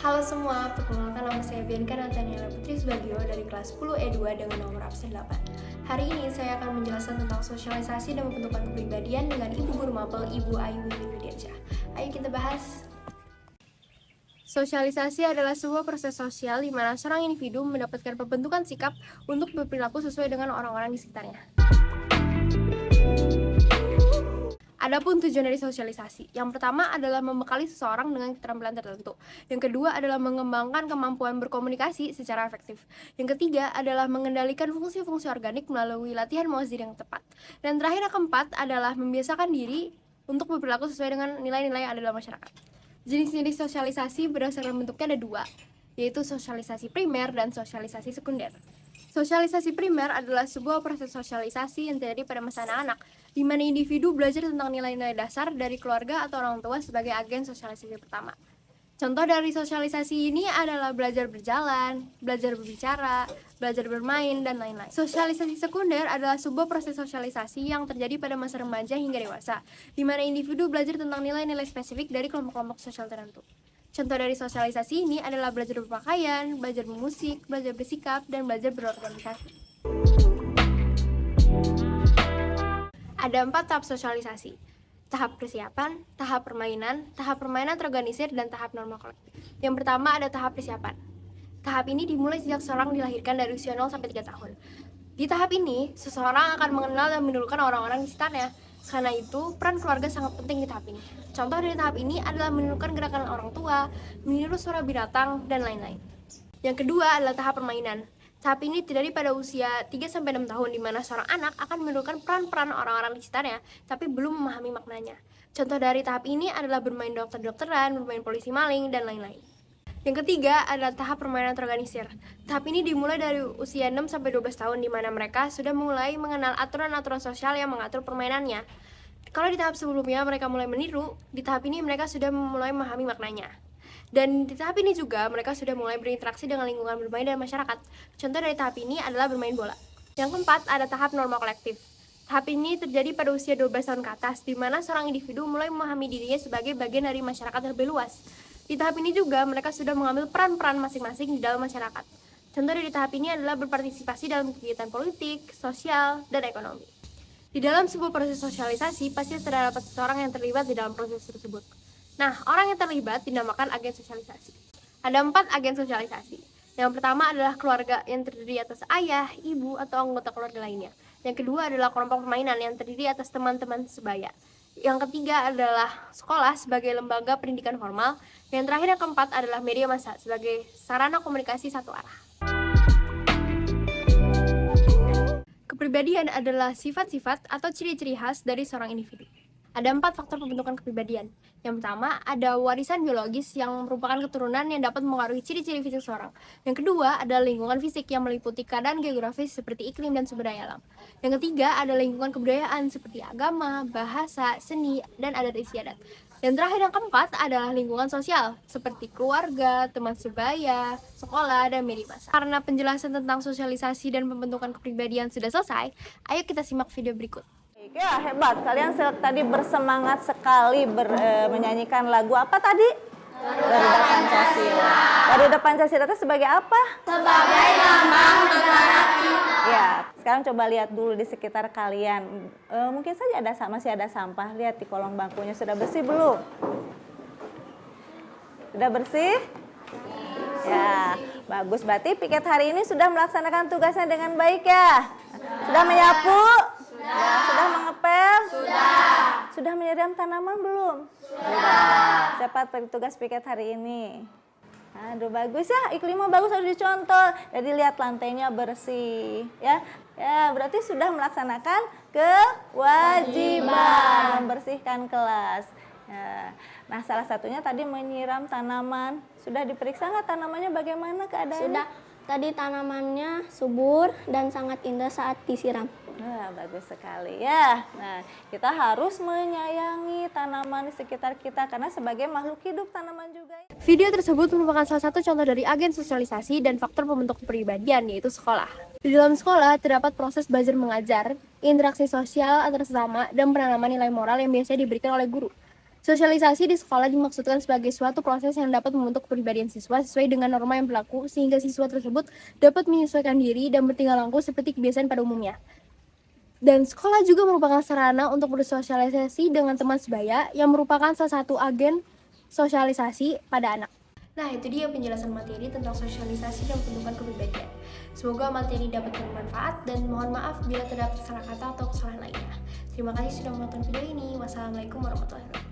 Halo semua, perkenalkan nama saya Bianca Nathaniela Putri Subagio dari kelas 10 E2 dengan nomor absen 8. Hari ini saya akan menjelaskan tentang sosialisasi dan pembentukan kepribadian dengan Ibu Guru Mapel, Ibu Ayu Widiansyah. Ayo kita bahas. Sosialisasi adalah sebuah proses sosial di mana seorang individu mendapatkan pembentukan sikap untuk berperilaku sesuai dengan orang-orang di sekitarnya. Adapun tujuan dari sosialisasi, yang pertama adalah membekali seseorang dengan keterampilan tertentu. Yang kedua adalah mengembangkan kemampuan berkomunikasi secara efektif. Yang ketiga adalah mengendalikan fungsi-fungsi organik melalui latihan mawazir yang tepat. Dan terakhir yang keempat adalah membiasakan diri untuk berperilaku sesuai dengan nilai-nilai yang ada dalam masyarakat. Jenis-jenis sosialisasi berdasarkan bentuknya ada dua, yaitu sosialisasi primer dan sosialisasi sekunder. Sosialisasi primer adalah sebuah proses sosialisasi yang terjadi pada masa anak-anak, di mana individu belajar tentang nilai-nilai dasar dari keluarga atau orang tua sebagai agen sosialisasi pertama. Contoh dari sosialisasi ini adalah belajar berjalan, belajar berbicara, belajar bermain, dan lain-lain. Sosialisasi sekunder adalah sebuah proses sosialisasi yang terjadi pada masa remaja hingga dewasa, di mana individu belajar tentang nilai-nilai spesifik dari kelompok-kelompok sosial tertentu. Contoh dari sosialisasi ini adalah belajar berpakaian, belajar bermusik, belajar bersikap, dan belajar berorganisasi. Ada 4 tahap sosialisasi. Tahap persiapan, tahap permainan terorganisir, dan tahap norma kolektif. Yang pertama ada tahap persiapan. Tahap ini dimulai sejak seorang dilahirkan dari usia 0 sampai 3 tahun. Di tahap ini, seseorang akan mengenal dan mendahulukan orang-orang di sekitarnya. Karena itu, peran keluarga sangat penting di tahap ini. Contoh dari tahap ini adalah menirukan gerakan orang tua, meniru suara binatang, dan lain-lain. Yang kedua adalah tahap permainan. Tahap ini terjadi pada usia 3-6 tahun, di mana seorang anak akan menirukan peran-peran orang-orang di sekitarnya, tapi belum memahami maknanya. Contoh dari tahap ini adalah bermain dokter-dokteran, bermain polisi maling, dan lain-lain. Yang ketiga adalah tahap permainan terorganisir. Tahap ini dimulai dari usia 6-12 tahun, di mana mereka sudah mulai mengenal aturan-aturan sosial yang mengatur permainannya. Kalau di tahap sebelumnya mereka mulai meniru, di tahap ini mereka sudah mulai memahami maknanya. Dan di tahap ini juga mereka sudah mulai berinteraksi dengan lingkungan bermain dan masyarakat. Contoh dari tahap ini adalah bermain bola. Yang keempat ada tahap norma kolektif. Tahap ini terjadi pada usia 12 tahun ke atas, di mana seorang individu mulai memahami dirinya sebagai bagian dari masyarakat yang lebih luas. Di tahap ini juga mereka sudah mengambil peran-peran masing-masing di dalam masyarakat. Contoh dari tahap ini adalah berpartisipasi dalam kegiatan politik, sosial, dan ekonomi. Di dalam sebuah proses sosialisasi, pasti terdapat seseorang yang terlibat di dalam proses tersebut. Nah, orang yang terlibat dinamakan agen sosialisasi. Ada 4 agen sosialisasi. Yang pertama adalah keluarga yang terdiri atas ayah, ibu, atau anggota keluarga lainnya. Yang kedua adalah kelompok permainan yang terdiri atas teman-teman sebaya. Yang ketiga adalah sekolah sebagai lembaga pendidikan formal. Yang terakhir yang keempat adalah media massa sebagai sarana komunikasi satu arah. Kepribadian adalah sifat-sifat atau ciri-ciri khas dari seorang individu. Ada 4 faktor pembentukan kepribadian. Yang pertama, ada warisan biologis yang merupakan keturunan yang dapat mengaruhi ciri-ciri fisik seorang. Yang kedua, ada lingkungan fisik yang meliputi keadaan geografis seperti iklim dan sumber daya alam. Yang ketiga, ada lingkungan kebudayaan seperti agama, bahasa, seni, dan adat istiadat. Yang terakhir yang keempat adalah lingkungan sosial seperti keluarga, teman sebaya, sekolah, dan media massa. Karena penjelasan tentang sosialisasi dan pembentukan kepribadian sudah selesai, ayo kita simak video berikut. Ya, hebat. Kalian tadi bersemangat sekali menyanyikan lagu apa tadi? Garuda Pancasila. Garuda Pancasila itu sebagai apa? Sebagai lambang negara kita. Ya, sekarang coba lihat dulu di sekitar kalian. Mungkin saja masih ada sampah. Lihat di kolong bangkunya sudah bersih belum? Sudah bersih? Ya, bagus. Berarti piket hari ini sudah melaksanakan tugasnya dengan baik ya? Sudah menyapu? Sudah mengepel? Sudah menyiram tanaman belum? Sudah. Siapa tugas piket hari ini? Aduh, bagus ya, iklimnya bagus, harus dicontoh. Jadi lihat lantainya bersih ya. Ya, berarti sudah melaksanakan kewajiban membersihkan kelas. Ya. Nah, salah satunya tadi menyiram tanaman. Sudah diperiksa nggak tanamannya bagaimana keadaannya? Sudah. Tadi tanamannya subur dan sangat indah saat disiram. Wah, bagus sekali ya. Nah, kita harus menyayangi tanaman di sekitar kita karena sebagai makhluk hidup tanaman juga. Video tersebut merupakan salah satu contoh dari agen sosialisasi dan faktor pembentuk kepribadian, yaitu sekolah. Di dalam sekolah terdapat proses belajar mengajar, interaksi sosial antar sesama, dan penanaman nilai moral yang biasanya diberikan oleh guru. Sosialisasi di sekolah dimaksudkan sebagai suatu proses yang dapat membentuk kepribadian siswa sesuai dengan norma yang berlaku sehingga siswa tersebut dapat menyesuaikan diri dan bertingkah laku seperti kebiasaan pada umumnya. Dan sekolah juga merupakan sarana untuk bersosialisasi dengan teman sebaya yang merupakan salah satu agen sosialisasi pada anak. Nah, itu dia penjelasan materi tentang sosialisasi dan pembentukan kepribadian. Semoga materi dapat bermanfaat dan mohon maaf bila terdapat salah kata atau kesalahan lainnya. Terima kasih sudah menonton video ini. Wassalamualaikum warahmatullahi wabarakatuh.